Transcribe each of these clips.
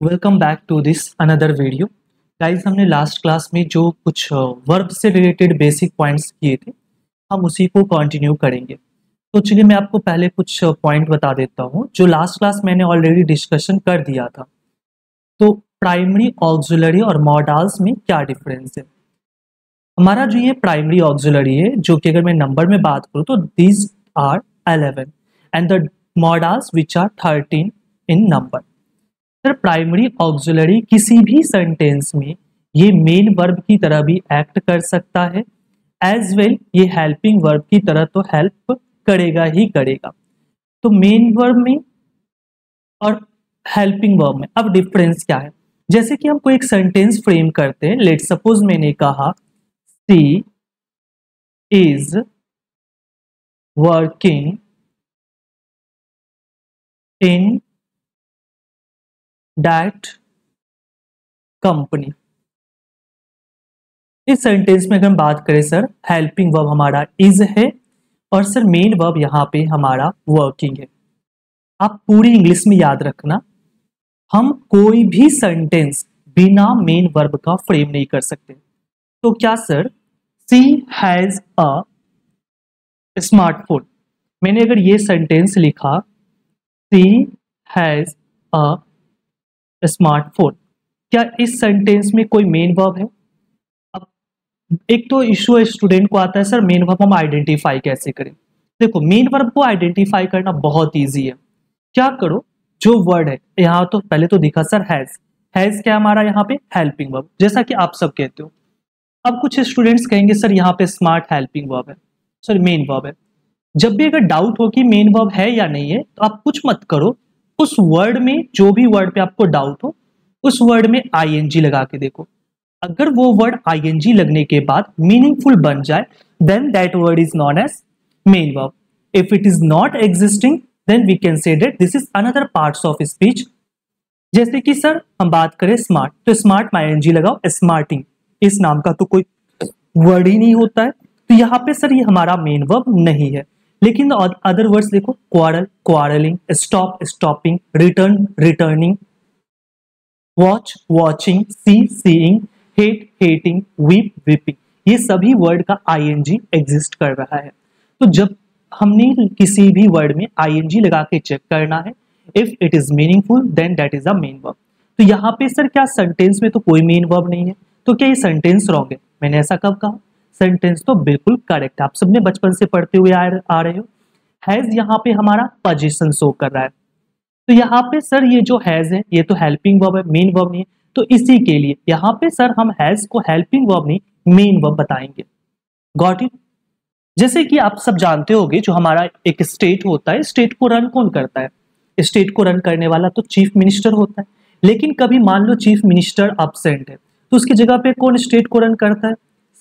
Welcome back to this another video. Guys, हमने last class में जो कुछ वर्ब से रिलेटेड बेसिक पॉइंट्स किए थे, हम उसी को कंटिन्यू करेंगे। तो चलिए मैं आपको पहले कुछ पॉइंट बता देता हूँ जो लास्ट क्लास मैंने ऑलरेडी डिस्कशन कर दिया था। तो प्राइमरी, ऑक्सिलरी और मॉडल्स में क्या डिफरेंस है। हमारा जो ये प्राइमरी ऑक्सिलरी है, जो कि अगर मैं नंबर में बात करूँ तो these are 11 and the modals which are 13 in number. Sir, primary auxiliary किसी भी सेंटेंस में ये मेन वर्ब की तरह भी एक्ट कर सकता है, एज वेल ये हेल्पिंग वर्ब की तरह तो हेल्प करेगा ही करेगा। तो मेन वर्ब में और हेल्पिंग वर्ब में अब डिफरेंस क्या है। जैसे कि हम कोई एक सेंटेंस फ्रेम करते हैं, लेट सपोज मैंने कहा she is working in that company. इस सेंटेंस में अगर हम बात करें सर, हेल्पिंग वर्ब हमारा इज है और सर मेन वर्ब यहाँ पे हमारा वर्किंग है। आप पूरी इंग्लिश में याद रखना, हम कोई भी सेंटेंस बिना मेन वर्ब का फ्रेम नहीं कर सकते। तो क्या sir, she has a smartphone, मैंने अगर ये सेंटेंस लिखा सी हैज अ स्मार्टफोन, क्या इस सेंटेंस में कोई मेन वर्ब है? एक तो इशू स्टूडेंट को आता है सर मेन वर्ब हम आइडेंटिफाई कैसे करें। देखो, मेन वर्ब को आइडेंटिफाई करना बहुत इजी है। क्या करो, जो वर्ड है यहाँ तो पहले तो दिखा सर हैज क्या हमारा यहाँ पे हेल्पिंग वर्ब, जैसा कि आप सब कहते हो। अब कुछ स्टूडेंट्स कहेंगे सर यहाँ पे स्मार्ट हेल्पिंग वर्ब है, सर मेन वर्ब है। जब भी अगर डाउट हो कि मेन वर्ब है या नहीं है, तो आप कुछ मत करो, उस वर्ड में जो भी वर्ड पे आपको डाउट हो उस वर्ड में आईएनजी लगा के देखो। अगर वो वर्ड आईएनजी लगने के बाद मीनिंगफुल बन जाए, then that word is known as main verb. If it is not existing, then we can say that this is another parts of speech. जैसे कि सर हम बात करें स्मार्ट, तो स्मार्ट में आईएनजी लगाओ, स्मार्टिंग इस नाम का तो कोई वर्ड ही नहीं होता है, तो यहाँ पे सर ये हमारा मेन वर्ब नहीं है। लेकिन अदर वर्ड्स देखो, quarrel quarrelling, stop stopping, return returning, watch watching, see seeing, hate hating, weep weeping, ये सभी वर्ड का आईएनजी एग्जिस्ट कर रहा है। तो जब हमने किसी भी वर्ड में आईएनजी लगा के चेक करना है, if it is meaningful then that is a main verb. तो यहाँ पे सर क्या सेंटेंस में तो कोई मेन वर्ब नहीं है, तो क्या ये सेंटेंस रॉन्ग है? मैंने ऐसा कब कहा? सेंटेंस तो बिल्कुल करेक्ट, आप सबने बचपन से पढ़ते हुए आ रहे हो। हैज यहाँ पे हमारा पोजीशन शो कर रहा है, तो यहाँ पे सर ये जो हैज है ये तो हेल्पिंग वर्ब है, मेन वर्ब नहीं है। तो इसी के लिए यहाँ पे सर हम हैज को हेल्पिंग वर्ब नहीं मेन वर्ब बताएंगे। Got it? जैसे कि आप सब जानते होंगे, जो हमारा एक स्टेट होता है, स्टेट को रन कौन करता है? स्टेट को रन करने वाला तो चीफ मिनिस्टर होता है। लेकिन कभी मान लो चीफ मिनिस्टर अब्सेंट है, तो उसकी जगह पे कौन स्टेट को रन करता है?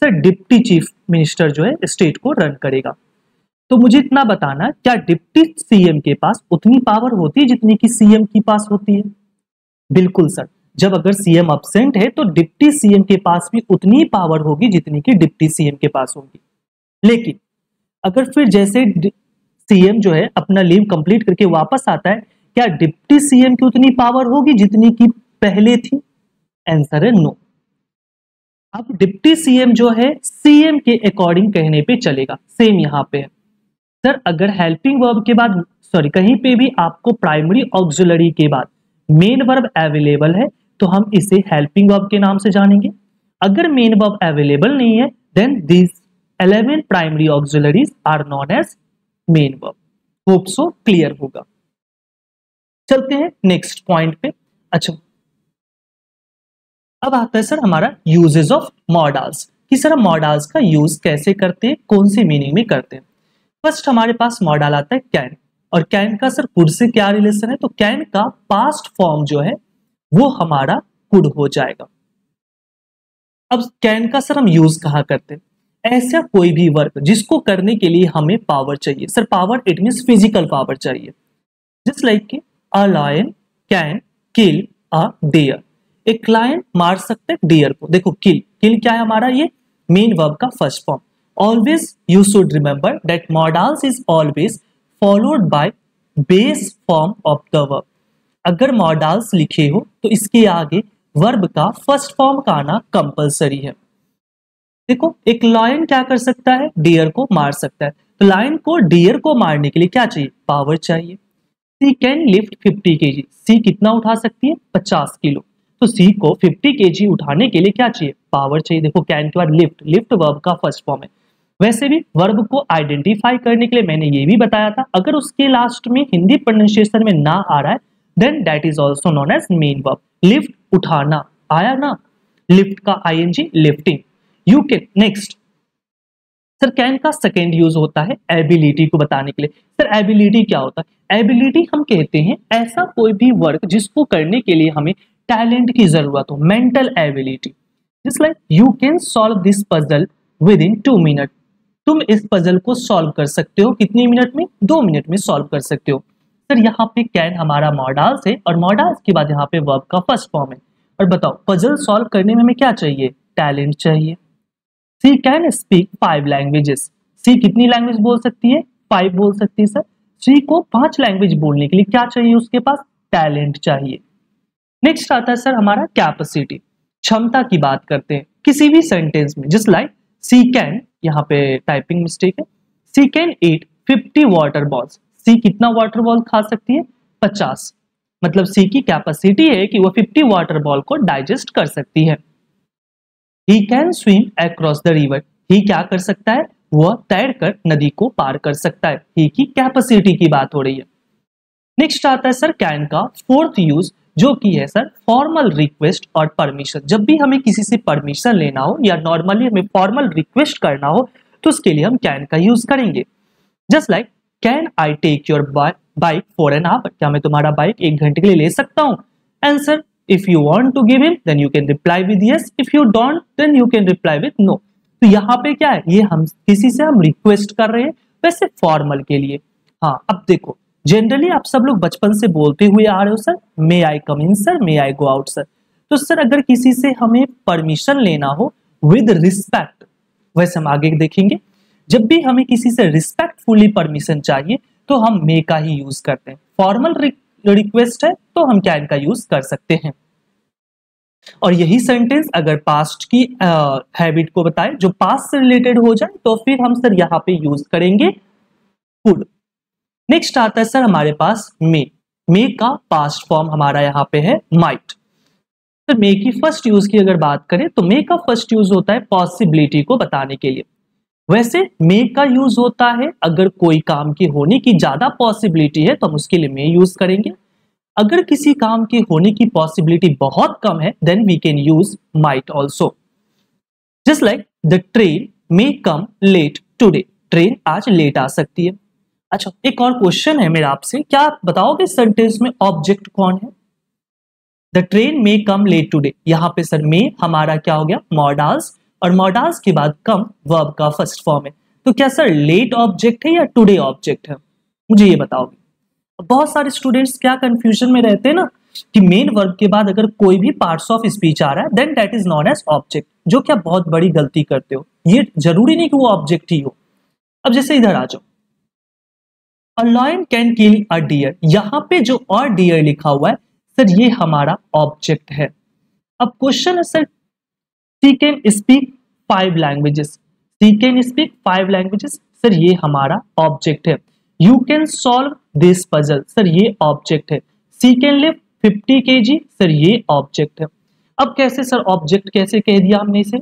सर डिप्टी चीफ मिनिस्टर जो है स्टेट को रन करेगा। तो मुझे इतना बताना, क्या डिप्टी सीएम के पास उतनी पावर होती है जितनी कि सीएम के पास होती है? बिल्कुल सर, जब अगर सीएम अब्सेंट है तो डिप्टी सीएम के पास भी उतनी पावर होगी जितनी कि डिप्टी सीएम के पास होगी। लेकिन अगर फिर जैसे सीएम जो है अपना लीव कंप्लीट करके वापस आता है, क्या डिप्टी सीएम की उतनी पावर होगी जितनी की पहले थी? आंसर है नो। अब डिप्टी सीएम जो है सीएम के अकॉर्डिंग कहने पे चलेगा, सेम यहां पे है। सर अगर हेल्पिंग वर्ब के बाद, सॉरी, कहीं पे भी आपको प्राइमरी ऑक्सिलरी के बाद मेन वर्ब अवेलेबल है तो हम इसे हेल्पिंग वर्ब के नाम से जानेंगे। अगर मेन वर्ब अवेलेबल नहीं है, then this 11 primary auxiliaries are known as main verb. Hope so clear होगा। चलते हैं नेक्स्ट पॉइंट पे। अच्छा, अब आता है सर हमारा यूजेस ऑफ मॉडल्स, कि सर हम मॉडल्स का यूज कैसे करते हैं, कौन सी मीनिंग में करते हैं। फर्स्ट हमारे पास मॉडल आता है कैन, और कैन का सर कुड से क्या रिलेशन है? तो कैन का पास्ट फॉर्म जो है वो हमारा कुड हो जाएगा। अब कैन का सर हम यूज कहाँ करते हैं? ऐसा कोई भी वर्क जिसको करने के लिए हमें पावर चाहिए। Sir power it means physical power चाहिए। जस्ट लाइक कि a lion can kill a deer, एक लायन मार सकता है डियर को। देखो किल, किल क्या है हमारा? ये मेन वर्ब का first form. Always you should remember that modals is always followed by base form of the verb. अगर मॉडल्स लिखे हो तो इसके आगे वर्ब का फर्स्ट फॉर्म का आना कंपलसरी है। देखो एक लायन क्या कर सकता है, डियर को मार सकता है, तो लायन को डियर को मारने के लिए क्या चाहिए, पावर चाहिए। सी कैन लिफ्ट 50 केजी, सी कितना उठा सकती है, 50 किलो, तो सी को 50 केजी उठाने के लिए क्या चाहिए, पावर चाहिए। देखो कैन के बाद लिफ्ट, लिफ्ट वर्ब का फर्स्ट फॉर्म है। वैसे भी वर्ब को आइडेंटिफाई करने के लिए मैंने ये भी बताया था, अगर उसके लास्ट में हिंदी प्रोनाउंसिएशन में ना आ रहा है then that is also known as main verb. Lift उठाना आया ना, लिफ्ट का ING lifting. You can, next sir can का सेकेंड यूज होता है एबिलिटी को बताने के लिए। सर एबिलिटी क्या होता है, एबिलिटी हम कहते हैं ऐसा कोई भी वर्क जिसको करने के लिए हमें टैलेंट की जरूरत हो, mental ability. Just like you can solve this puzzle with in 2 minute, तुम इस पजल को सॉल्व कर सकते हो कितने मिनट में, 2 मिनट में सॉल्व कर सकते हो। सर यहाँ पे कैन हमारा मॉडल्स है और मॉडल्स के बाद यहाँ पे वर्ब का फर्स्ट फॉर्म है। और बताओ पजल सॉल्व करने में हमें क्या चाहिए, टैलेंट चाहिए। सी कैन स्पीक 5 लैंग्वेजेस, सी कितनी लैंग्वेज बोल सकती है, 5 बोल सकती है। सर सी को 5 लैंग्वेज बोलने के लिए क्या चाहिए उसके पास, टैलेंट चाहिए। नेक्स्ट आता है सर हमारा कैपेसिटी, क्षमता की बात करते हैं किसी भी सेंटेंस में। जस्ट लाइक सी कैन, यहाँ पे टाइपिंग मिस्टेक है, she can eat 50 water balls, सी कितना वाटर बॉल खा सकती है, 50, मतलब सी की कैपेसिटी है कि वो 50 वाटर बॉल को डाइजेस्ट कर सकती है। He can swim across the river, he क्या कर सकता है, वह तैरकर नदी को पार कर सकता है, ही की कैपेसिटी की बात हो रही है। नेक्स्ट आता है सर कैन का फोर्थ यूज, जो कि है सर फॉर्मल रिक्वेस्ट और परमिशन। जब भी हमें किसी से परमिशन लेना हो या नॉर्मली हमें फॉर्मल रिक्वेस्ट करना हो तो उसके लिए हम कैन का यूज करेंगे। Just like can I take your bike for an hour, क्या मैं तुम्हारा बाइक 1 घंटे के लिए ले सकता हूँ। Answer, if you want to give him then you can reply with yes, if you don't then you can reply with no। तो यहाँ पे क्या है, ये हम किसी से हम रिक्वेस्ट कर रहे हैं वैसे फॉर्मल के लिए। हाँ अब देखो जनरली आप सब लोग बचपन से बोलते हुए आ रहे हो sir may I come in sir, may I go out sir. तो सर अगर किसी से हमें परमिशन लेना हो विद रिस्पेक्ट, वैसे हम आगे देखेंगे, जब भी हमें किसी से रिस्पेक्टफुली परमिशन चाहिए तो हम मे का ही यूज करते हैं। फॉर्मल रिक्वेस्ट है तो हम कैन का यूज कर सकते हैं। और यही सेंटेंस अगर पास्ट की हैबिट को बताए, जो पास्ट से रिलेटेड हो जाए, तो फिर हम सर यहाँ पे यूज करेंगे कुड। नेक्स्ट आता है सर हमारे पास मे का पास्ट फॉर्म हमारा यहाँ पे है माइट। सर मे की फर्स्ट यूज की अगर बात करें तो मे का फर्स्ट यूज होता है पॉसिबिलिटी को बताने के लिए। वैसे मे का यूज होता है अगर कोई काम की होने की ज्यादा पॉसिबिलिटी है तो हम उसके लिए मे यूज करेंगे। अगर किसी काम के होने की पॉसिबिलिटी बहुत कम है then we can use might also. Just like the train may come late today, train आज लेट आ सकती है। अच्छा एक और क्वेश्चन है मेरा आपसे, क्या आप बताओगे सेंटेंस में ऑब्जेक्ट कौन है। The train may come late today, यहाँ पे सर मे हमारा क्या हो गया, मॉडल्स, और मॉडल्स के बाद कम वर्ब का फर्स्ट फॉर्म है। तो क्या सर लेट ऑब्जेक्ट है या टुडे ऑब्जेक्ट है, मुझे ये बताओगे। बहुत सारे स्टूडेंट्स क्या कंफ्यूजन में रहते हैं ना कि मेन वर्ब के बाद अगर कोई भी पार्ट्स ऑफ स्पीच आ रहा है then that is known as object, जो क्या बहुत बड़ी गलती करते हो। ये जरूरी नहीं कि वो ऑब्जेक्ट ही हो। अब जैसे इधर आ जाओ, a lion can kill a deer, यहाँ पे जो और डियर लिखा हुआ है सर ये हमारा ऑब्जेक्ट है। अब क्वेश्चन है sir she can speak 5 languages, she can speak 5 languages, sir ये हमारा ऑब्जेक्ट है। You can solve this puzzle, sir ये ऑब्जेक्ट है। She can lift 50 kg, sir ये ऑब्जेक्ट है। अब कैसे सर ऑब्जेक्ट कैसे कह दिया हमने इसे,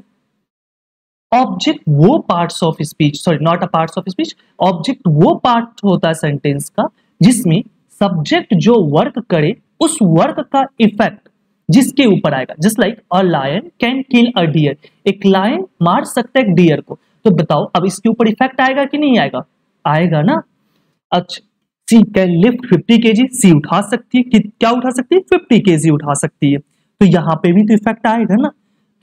ऑब्जेक्ट वो parts of speech, sorry not a parts of speech, object वो पार्ट होता है सेंटेंस का जिसमें सब्जेक्ट जो वर्क करे उस वर्क का इफेक्ट जिसके ऊपर आएगा। Just like a lion can kill a deer, एक लायन मार सकता है एक डियर को, तो बताओ अब इसके ऊपर इफेक्ट आएगा कि नहीं आएगा, आएगा ना। अच्छा सी कैन लिफ्ट 50 kg, सी उठा सकती है, क्या उठा सकती है, 50 kg उठा सकती है, तो यहाँ पे भी तो इफेक्ट आएगा ना।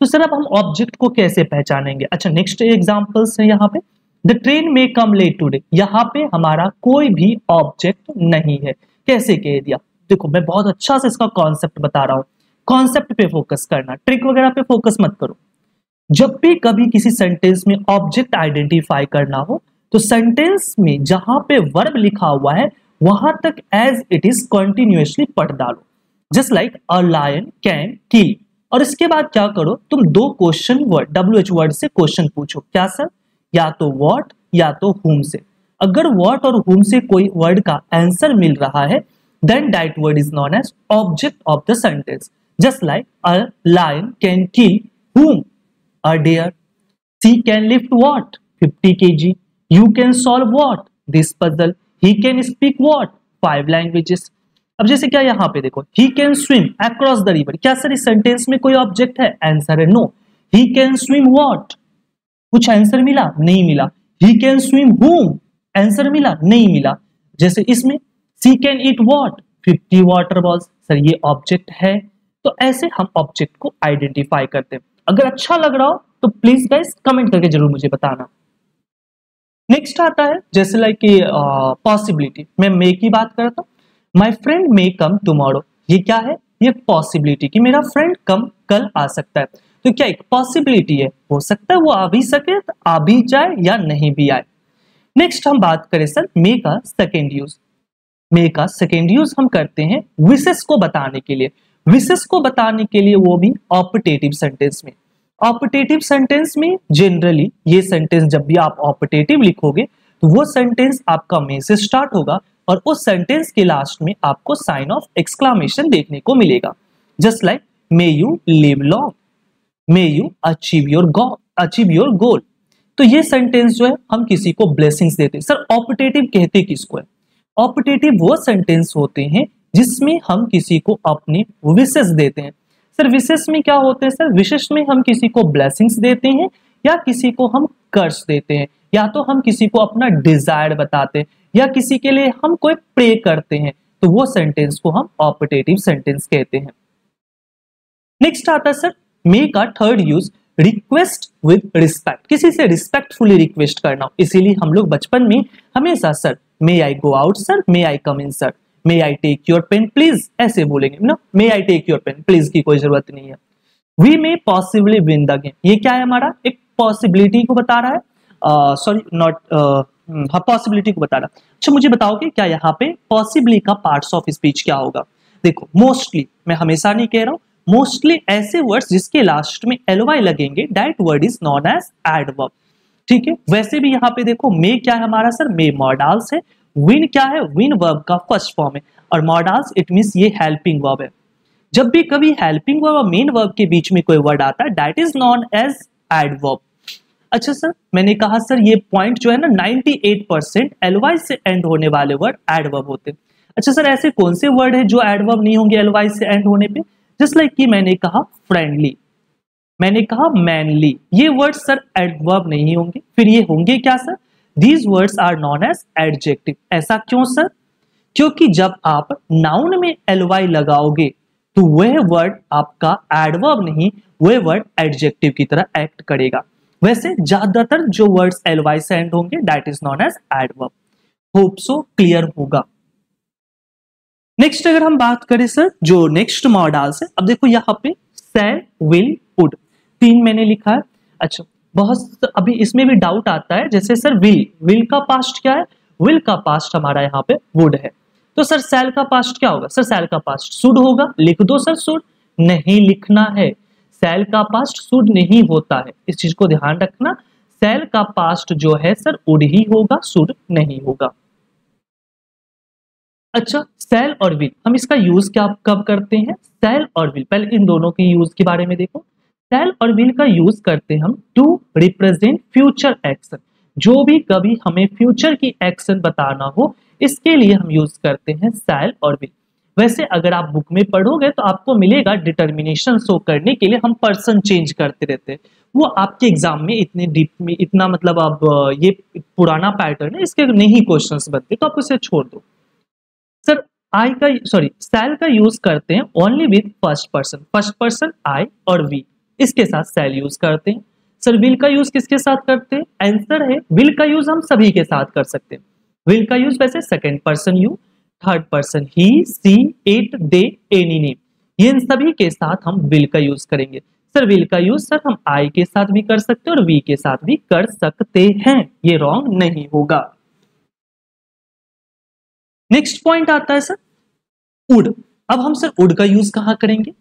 तो सर अब हम ऑब्जेक्ट को कैसे पहचानेंगे। अच्छा नेक्स्ट एग्जांपल्स है यहाँ पे, द ट्रेन में कम लेट टुडे, यहाँ पे हमारा कोई भी ऑब्जेक्ट नहीं है, कैसे कह दिया। देखो मैं बहुत अच्छा से इसका कॉन्सेप्ट बता रहा हूँ, कॉन्सेप्ट पे फोकस करना, ट्रिक वगैरह पे फोकस मत करो। जब भी कभी किसी सेंटेंस में ऑब्जेक्ट आइडेंटिफाई करना हो तो सेंटेंस में जहां पे वर्ब लिखा हुआ है वहां तक एज इट इज कंटिन्यूअसली पढ़ डालो। Just like a lion can kill. और इसके बाद क्या करो, तुम दो क्वेश्चन वर्ड WH वर्ड से क्वेश्चन पूछो। क्या सर? या तो व्हाट या तो whom से। अगर व्हाट और whom से कोई वर्ड का आंसर मिल रहा है, then that word is known as object of the sentence. Just like a lion can kill whom? A deer. She can lift what? 50 kg. You can solve what? This puzzle. He can speak what? 5 languages. अब जैसे क्या यहाँ पे देखो, he can swim across the river। क्या sir इस sentence में कोई ऑब्जेक्ट है? आंसर है no. he can swim what? कुछ आंसर मिला? नहीं मिला। he can swim whom? Answer मिला? नहीं मिला। जैसे इसमें she can eat what? 50 water balls. Sir ये ऑब्जेक्ट है। तो ऐसे हम ऑब्जेक्ट को आइडेंटिफाई करते हैं। अगर अच्छा लग रहा हो तो प्लीज गाइस कमेंट करके जरूर मुझे बताना। नेक्स्ट आता है जैसे लाइक कि पॉसिबिलिटी। मैं मे की बात करता हूँ, my friend may come tomorrow. ये क्या है? ये पॉसिबिलिटी कि मेरा फ्रेंड कल आ सकता है। तो क्या एक पॉसिबिलिटी है, हो सकता है वो आ भी सके, तो आ भी जाए या नहीं भी आए। नेक्स्ट हम बात करें सर मे का सेकेंड यूज। मे का सेकेंड यूज हम करते हैं विशेष को बताने के लिए। विशेष को बताने के लिए वो भी ऑप्टेटिव सेंटेंस में। ऑप्टेटिव सेंटेंस में जनरली ये सेंटेंस जब भी आप ऑप्टेटिव लिखोगे तो वो सेंटेंस आपका मे से स्टार्ट होगा और उस सेंटेंस के लास्ट में आपको साइन ऑफ एक्सक्लामेशन देखने को मिलेगा। Just like may you live long, may you achieve your goal. तो ये सेंटेंस जो है हम किसी को ब्लेसिंग्स देते हैं। सर ऑप्टेटिव कहते किसको है? ऑप्टेटिव वो सेंटेंस होते हैं जिसमें हम किसी को अपनी विशेष देते हैं। सर विशेष में क्या होते हैं? सर विशेष में हम किसी को ब्लेसिंग्स देते हैं या किसी को हम कर्स देते हैं, या तो हम किसी को अपना डिजायर बताते हैं या किसी के लिए हम कोई प्रे करते हैं, तो वो सेंटेंस को हम ऑप्टेटिव सेंटेंस कहते हैं। नेक्स्ट आता है सर मे का third use request with respect. किसी से रिस्पेक्टफुली रिक्वेस्ट करना। इसीलिए हम लोग बचपन में हमेशा sir may I go out sir, may I come in sir, may I take your pen please, ऐसे बोलेंगे ना। May I take your pen please की कोई जरूरत नहीं है। We may possibly win the game. ये क्या है? हमारा एक पॉसिबिलिटी को बता रहा है। सॉरी नॉट हाँ, पॉसिबिलिटी को बता रहा है। अच्छा मुझे बताओगे क्या यहाँ पे पॉसिबली का पार्ट्स ऑफ स्पीच क्या होगा? देखो मोस्टली, मैं हमेशा नहीं कह रहा हूँ, मोस्टली ऐसे वर्ड्स जिसके लास्ट में ly लगेंगे, that word is known as adverb. ठीक है। वैसे भी यहाँ पे देखो मे क्या है हमारा सर? मे मॉडल्स है। विन क्या है? विन वर्ब का फर्स्ट फॉर्म है और मॉडल्स इट मींस ये हेल्पिंग वर्ब है। जब भी कभी हेल्पिंग वर्ब और मेन वर्ब के बीच में कोई वर्ड आता है that is known as adverb. अच्छा सर मैंने कहा सर ये पॉइंट जो है ना 98% ly से एंड होने वाले वर्ड एडवर्ब होते हैं। अच्छा सर ऐसे कौन से वर्ड है जो एडवर्ब नहीं होंगे ly से एंड होने पे? जस्ट लाइक कि मैंने कहा फ्रेंडली, मैंने कहा मैनली, ये वर्ड सर एडवर्ब नहीं होंगे। फिर ये होंगे क्या sir? These words are known as adjective. ऐसा क्यों सर? क्योंकि जब आप नाउन में ly लगाओगे तो वह वर्ड आपका एडवर्ब नहीं, वह वर्ड एडजेक्टिव की तरह एक्ट करेगा। वैसे ज्यादातर जो वर्ड्स ly से एंड होंगे that is known as adverb. Hope so clear होगा। नेक्स्ट अगर हम बात करें सर जो नेक्स्ट मॉडल्स है, अब देखो यहाँ पे शैल विल वुड 3 मैंने लिखा है। अच्छा बहुत अभी इसमें भी डाउट आता है, जैसे सर विल का पास्ट क्या है? विल का पास्ट हमारा यहाँ पे वुड है। तो सर शैल का पास्ट क्या होगा? सर शैल का पास्ट शुड होगा। लिख दो सर शुड, नहीं लिखना है। शैल का पास्ट शुड नहीं होता है, इस चीज को ध्यान रखना। शैल का पास्ट जो है सर वुड ही होगा, शुड नहीं होगा। अच्छा शैल और विल हम इसका यूज क्या कब करते हैं? शैल और विल, पहले इन दोनों के यूज के बारे में देखो। शैल और विल का यूज करते हैं हम टू रिप्रेजेंट फ्यूचर एक्शन। जो भी कभी हमें फ्यूचर की एक्शन बताना हो इसके लिए हम यूज करते हैं शैल और विल। वैसे अगर आप बुक में पढ़ोगे तो आपको मिलेगा डिटर्मिनेशन शो करने के लिए हम पर्सन चेंज करते रहते हैं। वो आपके एग्जाम में इतने डीप में इतना मतलब अब ये पुराना पैटर्न है, इसके नहीं क्वेश्चंस बनते तो आप उसे छोड़ दो। सर शैल का यूज करते हैं only with first person I और वी, इसके साथ शैल यूज करते हैं। सर विल का यूज किसके साथ करते हैं? आंसर है विल का यूज हम सभी के साथ कर सकते हैं। विल का यूज वैसे second person you, third person he, she, it, they, any name, ये इन सभी के साथ हम विल का यूज करेंगे। सर विल का यूज सर हम आई के साथ भी कर सकते हैं और वी के साथ भी कर सकते हैं, ये रॉन्ग नहीं होगा। नेक्स्ट पॉइंट आता है सर वुड। अब हम सर वुड का यूज कहाँ करेंगे?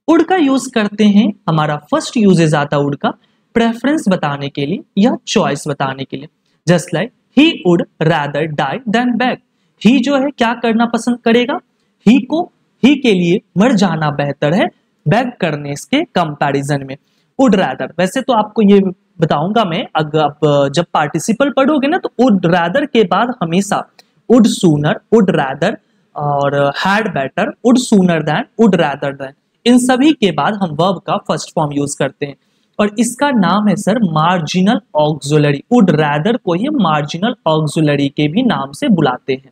वुड का यूज करते हैं, हमारा फर्स्ट यूजेज आता वुड का प्रेफरेंस बताने के लिए या चॉइस बताने के लिए। Just like he would rather die than beg. He जो है क्या करना पसंद करेगा? ही के लिए मर जाना बेहतर है बेग करने के कंपैरिजन में। वुड रैदर, वैसे तो आपको ये बताऊंगा मैं, अगर आप जब पार्टिसिपल पढ़ोगे ना तो वुड रैदर के बाद हमेशा वुड सूनर, वुड रैदर और had better, would sooner than, would rather than, इन सभी के बाद हम वर्ब का फर्स्ट फॉर्म यूज करते हैं और इसका नाम है sir marginal auxiliary. Would rather को ही मार्जिनल ऑक्सिलरी के भी नाम से बुलाते हैं।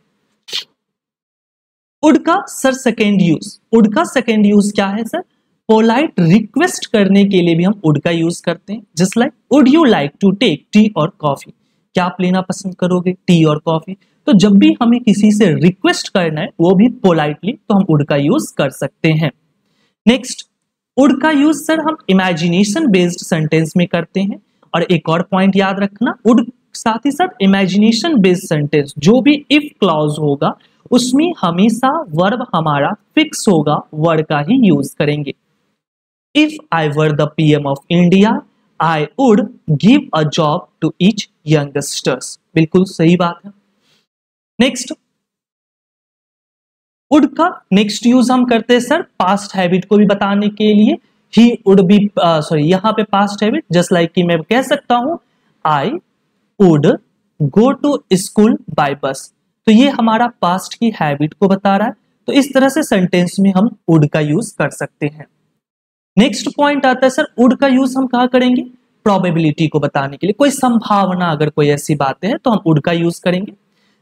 वुड का सर सेकेंड यूज, वुड का सेकेंड यूज क्या है सर? पोलाइट रिक्वेस्ट करने के लिए भी हम वुड का यूज करते हैं। Just like would you like to take tea और कॉफी, क्या आप लेना पसंद करोगे टी और कॉफी? तो जब भी हमें किसी से रिक्वेस्ट करना है वो भी पोलाइटली, तो हम वुड का यूज कर सकते हैं। नेक्स्ट, वुड का यूज सर हम इमेजिनेशन बेस्ड सेंटेंस में करते हैं। और एक और पॉइंट याद रखना, वुड साथ ही साथ इमेजिनेशन बेस्ड सेंटेंस जो भी इफ क्लॉज होगा उसमें हमेशा वर्ब हमारा फिक्स होगा, वर्ड का ही यूज करेंगे। If I were the PM of India I would give a job to each youngsters, बिल्कुल सही बात है। नेक्स्ट, वुड का नेक्स्ट यूज हम करते हैं सर पास्ट हैबिट को भी बताने के लिए। ही वुड बी, सॉरी यहाँ पे पास्ट हैबिट, जस्ट लाइक कि मैं कह सकता हूं I would go to school by bus, तो ये हमारा पास्ट की हैबिट को बता रहा है। तो इस तरह से सेंटेंस में हम वुड का यूज कर सकते हैं। नेक्स्ट पॉइंट आता है सर वुड का यूज हम कहाँ करेंगे? प्रोबेबिलिटी को बताने के लिए, कोई संभावना, अगर कोई ऐसी बातें हैं तो हम वुड का यूज करेंगे।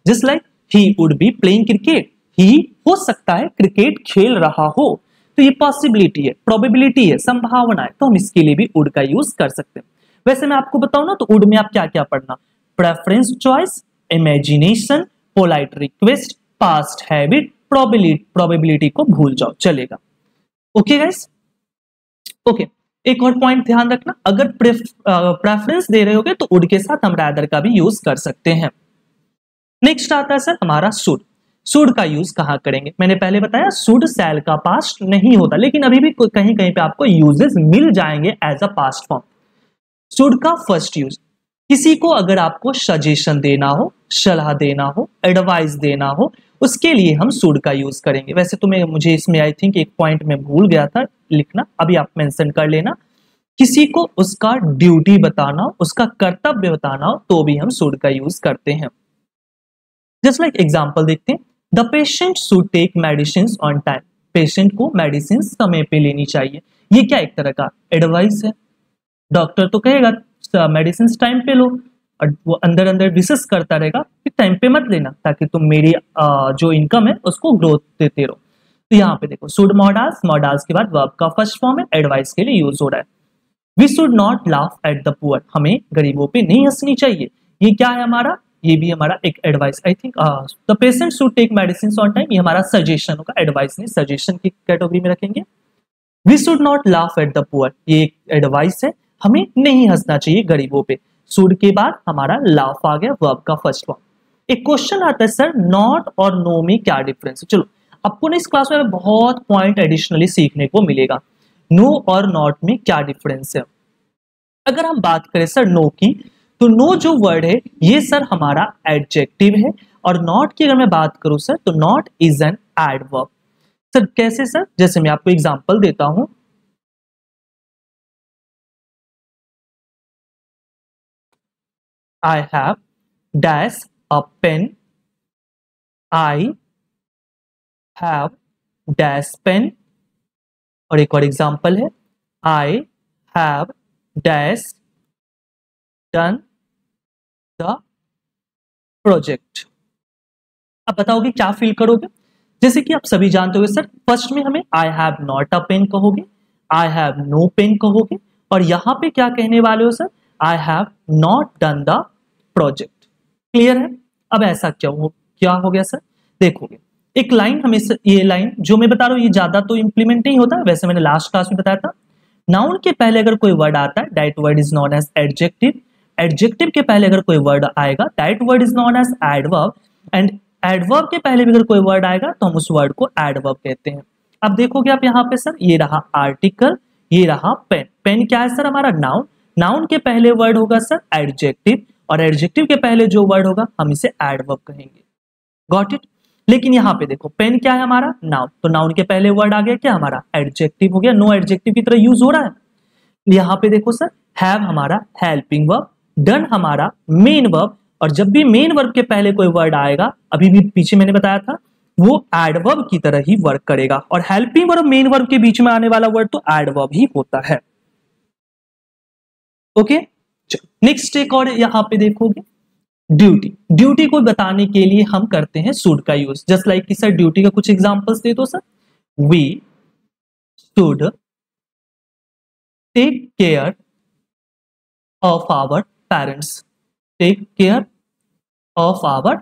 Just like he would be playing cricket, he हो सकता है क्रिकेट खेल रहा हो, तो ये पॉसिबिलिटी है, प्रोबेबिलिटी है, संभावना है, तो हम इसके लिए भी वुड का यूज कर सकते हैं। वैसे मैं आपको बताऊं ना तो वुड में आप क्या क्या पढ़ना, preference choice, imagination, polite request, past habit, probability को भूल जाओ चलेगा। Okay guys, okay. एक और पॉइंट ध्यान रखना, अगर प्रेफरेंस दे रहे होगे तो वुड के साथ हम रैदर का भी यूज कर सकते हैं। नेक्स्ट आता है सर हमारा शुड। शुड का यूज कहां करेंगे? मैंने पहले बताया शुड शैल का पास्ट नहीं होता, लेकिन अभी भी कहीं कहीं पे आपको यूजेस मिल जाएंगे as a past form. Should का फर्स्ट यूज, किसी को अगर आपको सजेशन देना हो, सलाह देना हो, एडवाइस देना हो, उसके लिए हम शुड का यूज करेंगे। वैसे तो मुझे इसमें आई थिंक एक पॉइंट में भूल गया था लिखना, अभी आप मेंशन कर लेना। किसी को उसका ड्यूटी बताना हो, उसका कर्तव्य बताना हो, तो भी हम शुड का यूज करते हैं। जस्ट लाइक एग्जाम्पल देखते हैं, the patient should take medicine on time, patient को मेडिसिन समय पे लेनी चाहिए। ये क्या एक तरह का एडवाइस है? डॉक्टर तो कहेगा मेडिसिन टाइम पे लो, और वो अंदर अंदर विशेष करता रहेगा कि टाइम पे मत लेना, ताकि तुम मेरी जो इनकम है उसको ग्रोथ देते रहो। तो यहाँ पे देखो शुड मॉडाल्स, मॉडाल्स के बाद वर्ब का फर्स्ट फॉर्म है, एडवाइस के लिए यूज हो रहा है। We should not laugh at the poor, हमें गरीबों पे नहीं हंसनी चाहिए। ये क्या है हमारा? ये भी हमारा एक advice, I think the patient should take medicine on time, ये हमारा सजेशन होगा, एडवाइस नहीं, सजेशन की कैटेगरी में रखेंगे। We should not laugh at the poor, ये एक एडवाइस है, हमें नहीं हंसना चाहिए गरीबों पे। शुड के बाद हमारा लाफ आ गया, वर्ब का फर्स्ट फॉर्म। एक क्वेश्चन आता है सर नॉट और नो में क्या डिफरेंस है? चलो आपको ना इस क्लास में बहुत पॉइंट एडिशनली सीखने को मिलेगा। नो और नॉट में क्या डिफरेंस है? अगर हम बात करें सर नो की, तो नो जो वर्ड है ये सर हमारा एडजेक्टिव है, और नॉट की अगर मैं बात करूं सर तो not is an adverb. Sir कैसे सर? जैसे मैं आपको एग्जांपल देता हूं, I have dash a pen, I have dash pen. और एक और एग्जांपल है, I have dash done the project. अब बताओगे क्या फील करोगे? जैसे कि आप सभी जानते हो सर, फर्स्ट में हमें I have not a pen कहोगे, आई हैव नो पेन कहोगे, और यहां पे क्या कहने वाले हो sir? I have not done the project. Clear है? अब ऐसा क्या हो गया सर? देखोगे एक लाइन, हमें ये लाइन जो मैं बता रहा हूं ये ज्यादा तो इंप्लीमेंट नहीं होता, वैसे मैंने लास्ट क्लास में बताया था। नाउन के पहले अगर कोई वर्ड आता है that word is known as adjective, adjective के पहले अगर कोई वर्ड आएगा that word is known as adverb, and adverb के पहले भी अगर कोई वर्ड आएगा तो हम उस वर्ड को एडवर्ब कहते हैं। अब देखोगे आप यहाँ पे सर, ये रहा आर्टिकल, ये रहा पेन। पेन क्या है सर? हमारा नाउन। नाउन के पहले वर्ड होगा सर एडजेक्टिव, और एडजेक्टिव के पहले जो वर्ड होगा हम इसे एडवर्ब कहेंगे। Got it? लेकिन यहाँ पे देखो पेन क्या है? हमारा नाउन, तो नाउन के पहले वर्ड आ गया क्या? हमारा एडजेक्टिव हो गया। नो एडजेक्टिव की तरह यूज हो रहा है। यहाँ पे देखो सर, हैव हमारा हेल्पिंग वर्ब, डन हमारा मेन वर्ब, और जब भी मेन वर्ब के पहले कोई वर्ड आएगा, अभी भी पीछे मैंने बताया था, वो एडवर्ब की तरह ही वर्क करेगा। और हेल्पिंग वर्ब मेन वर्ब के बीच में आने वाला वर्ड तो एडवर्ब ही होता है। ओके, नेक्स्ट एक और यहाँ पे देखोगे ड्यूटी। ड्यूटी को बताने के लिए हम करते हैं शुड का यूज। जस्ट लाइक कि सर ड्यूटी का कुछ एग्जांपल्स दे दो sir. We should take care of our parents. Take care of our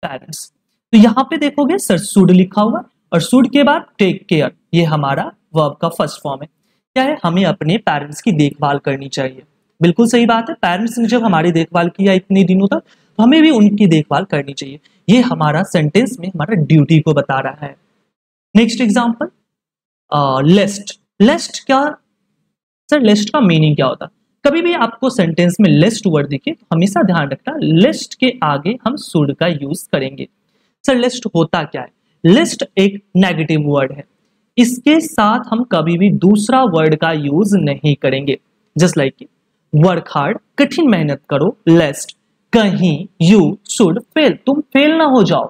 parents. तो यहां पे देखोगे सर शुड लिखा हुआ, और शुड के बाद टेक केयर, ये हमारा वर्ब का फर्स्ट फॉर्म है। क्या है? हमें अपने पेरेंट्स की देखभाल करनी चाहिए। बिल्कुल सही बात है। पेरेंट्स ने जब हमारी देखभाल किया इतने दिनों तक, तो हमें भी उनकी देखभाल करनी चाहिए। ये हमारा सेंटेंस में हमारा ड्यूटी को बता रहा है। Next example, लेस्ट। लेस्ट क्या सर? लेस्ट का मीनिंग क्या होता? कभी भी आपको सेंटेंस में लेस्ट वर्ड दिखे तो हमेशा ध्यान रखना, लेस्ट के आगे हम शुड का यूज करेंगे। सर लेस्ट होता क्या है? लेस्ट एक नेगेटिव वर्ड है, इसके साथ हम कभी भी दूसरा वर्ड का यूज नहीं करेंगे। जस्ट लाइक वर्क हार्ड, कठिन मेहनत करो, लेस्ट कहीं यू शुड फेल, तुम फेल ना हो जाओ।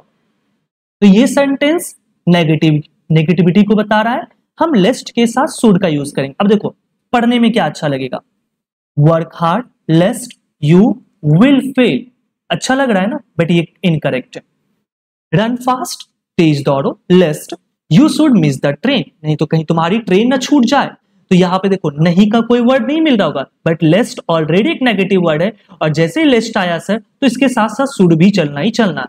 तो ये सेंटेंस नेगेटिविटी को बता रहा है, हम लेस्ट के साथ शुड का यूज करेंगे। अब देखो पढ़ने में क्या अच्छा लगेगा? Work hard लेस्ट you will fail, अच्छा लग रहा है ना, बट ये इनकरेक्ट है। रन फास्ट, तेज दौड़ो, लेस्ट you should miss the train, नहीं तो कहीं तुम्हारी ट्रेन ना छूट जाए। तो यहां पे देखो नहीं का कोई वर्ड नहीं मिल रहा होगा, बट लेस्ट ऑलरेडी एक नेगेटिव वर्ड है, और जैसे ही लेस्ट आया सर तो इसके साथ साथ शुड भी चलना ही चलना है।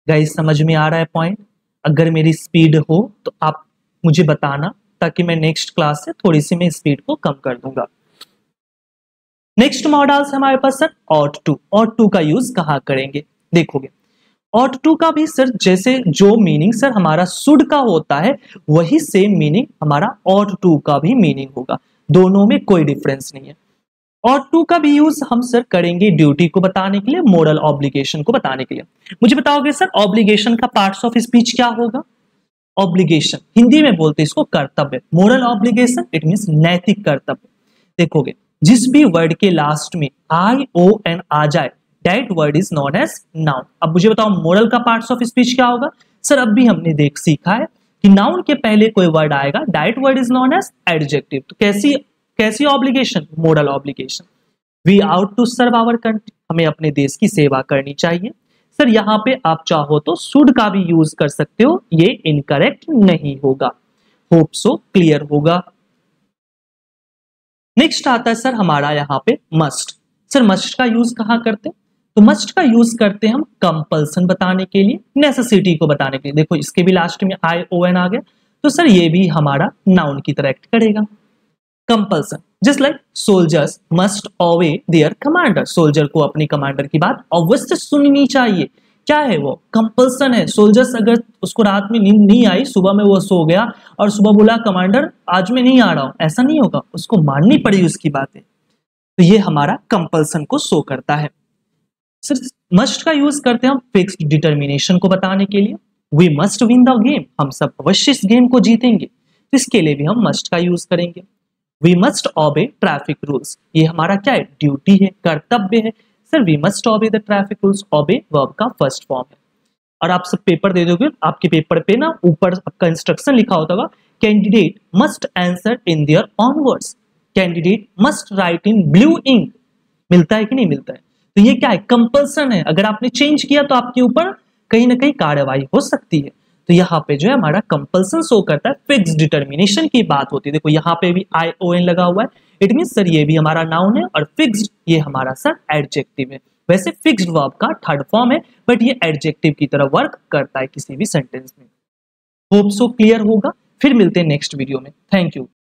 गाइस समझ में आ रहा है पॉइंट? अगर मेरी स्पीड हो तो आप मुझे बताना, ताकि मैं नेक्स्ट क्लास से थोड़ी सी मैं स्पीड को कम कर दूंगा। नेक्स्ट मॉडल्स हमारे पास sir ought to. Ought to का यूज कहां करेंगे? देखोगे ऑट टू का भी सर जैसे जो मीनिंग सर हमारा शुड का होता है, वही सेम मीनिंग हमारा ऑट टू का भी मीनिंग होगा। दोनों में कोई डिफरेंस नहीं है। ऑट टू का भी यूज हम सर करेंगे ड्यूटी को बताने के लिए, मोरल ऑब्लिगेशन को बताने के लिए। मुझे बताओगे सर ऑब्लिगेशन का पार्ट्स ऑफ स्पीच क्या होगा? ऑब्लिगेशन हिंदी में बोलते हैं इसको कर्तव्य। मोरल ऑब्लिगेशन इट मींस नैतिक कर्तव्य। देखोगे जिस भी वर्ड के लास्ट में आई ओ एन आ जाए, that word is known as noun. अब मुझे बताओ मोरल का पार्ट्स ऑफ स्पीच क्या होगा? सर अब भी हमने सीखा है कि नाउन के पहले कोई वर्ड आएगा, that word is known as adjective. तो कैसी obligation? Moral obligation. We ought to serve our country, हमें अपने देश की सेवा करनी चाहिए। सर यहाँ पे आप चाहो तो शुड का भी यूज कर सकते हो, ये इनकरेक्ट नहीं होगा। होप सो क्लियर होगा। नेक्स्ट आता है सर हमारा यहाँ पे मस्ट। सर मस्ट का यूज कहाँ करते हैं? तो मस्ट का यूज करते हैं हम कंपल्सन बताने के लिए, नेसेसिटी को बताने के लिए। देखो इसके भी लास्ट में आई ओ एन आ गया, तो सर ये भी हमारा नाउन की तरह एक्ट करेगा। Compulsion just like soldiers must ओबे देयर कमांडर, सोल्जर को अपने कमांडर की बात अवश्य सुननी चाहिए। क्या है वो? कंपल्सन है। सोल्जर्स अगर उसको रात में नींद नहीं आई, सुबह में वो सो गया और सुबह बोला कमांडर आज मैं नहीं आ रहा हूं, ऐसा नहीं होगा, उसको माननी पड़ेगी उसकी बातें। तो ये हमारा कंपल्सन को शो करता है। सर मस्ट का यूज करते हैं हम फिक्स्ड डिटर्मिनेशन को बताने के लिए। We must win the game, हम सब अवश्य इस गेम को जीतेंगे, तो इसके लिए भी हम मस्ट का यूज करेंगे। We must obey traffic rules, ये हमारा क्या है? ड्यूटी है, कर्तव्य है। Sir we must obey the traffic rules, obey verb का फर्स्ट फॉर्म है। और आप सब पेपर दे दोगे, आपके पेपर पे ना ऊपर आपका इंस्ट्रक्शन लिखा होता होगा, candidate must answer in their own words, candidate must write in blue ink. मिलता है कि नहीं मिलता है? तो ये क्या है? कंपल्सन है। अगर आपने चेंज किया तो आपके ऊपर कहीं ना कहीं कार्रवाई हो सकती है। तो यहाँ पे जो है हमारा कंपल्सन शो करता है, फिक्स डिटर्मिनेशन की बात होती है। देखो यहाँ पे भी आई ओ एन लगा हुआ है, इट मीन सर ये भी हमारा नाउन है, और फिक्स्ड ये हमारा सर एडजेक्टिव है। वैसे फिक्स्ड वर्ब का थर्ड फॉर्म है, बट ये एडजेक्टिव की तरह वर्क करता है किसी भी सेंटेंस में। होप सो क्लियर होगा। फिर मिलते हैं नेक्स्ट वीडियो में। Thank you.